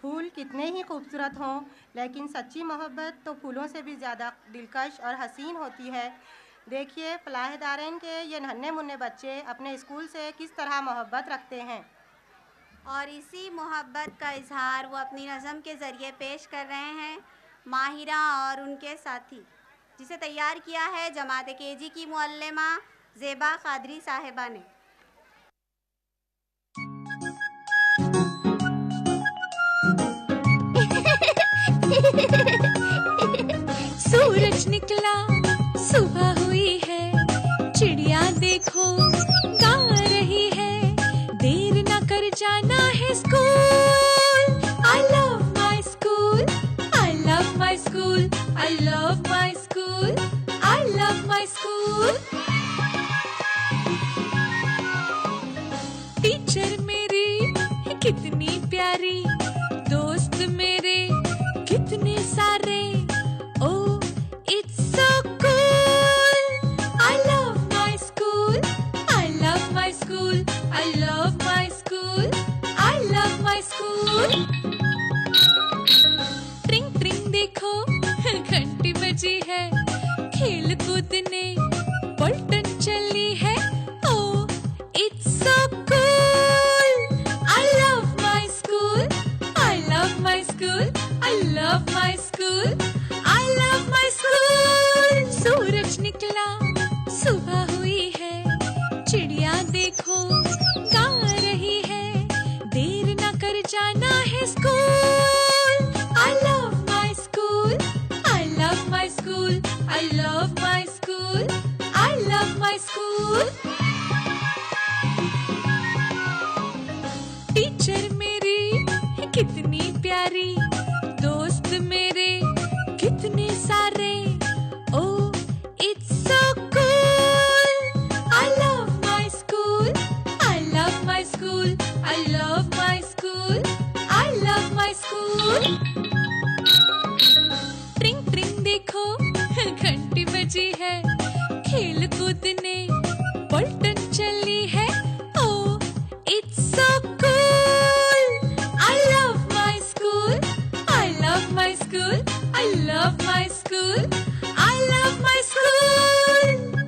फूल कितने ही खूबसूरत हों, लेकिन सच्ची मोहब्बत तो फूलों से भी ज़्यादा दिलकश और हसीन होती है। देखिए, फलाह दारैन के ये नन्हे-मुन्ने बच्चे अपने स्कूल से किस तरह मोहब्बत रखते हैं। और इसी मोहब्बत का इजहार वो अपनी नज़म के ज़रिए पेश कर रहे हैं, माहिरा और उनके साथी, जिसे तैयार किया है जमात केजी की मुअल्लिमा ज़ेबा क़ादरी साहिबा ने। सूरज निकला, सुबह हुई है, चिड़िया देखो गा रही है, देर न कर जाना है school. I love my school, I love my school, I love my school, I love my school। Teacher मेरी कितनी प्यारी, दोस्त मेरे कितने सारे, oh it's so cool। I love my school, I love my school, I love my school, I love my school। ट्रिंग ट्रिंग देखो घंटी बजी है, खेल कूदने पलटन चली है, oh it's so cool। I love my school, I love my school, I love my school, I love my school। सूरज निकला, सुबह हुई है, चिड़िया देखो गा रही है, देर न कर जाना है school. I love my school, I love my school, I love my school, I love my school। Teacher मेरी कितनी प्यारी, दोस्त मेरे कितने सारे, oh it's so cool। I love my school, I love my school, I love my school, I love my school। ट्रिंग ट्रिंग देखो घंटी बजी है, खेल कूदने पलटन चली है, oh it's so cool। I love my school, I love my school, I love my school, I love my school।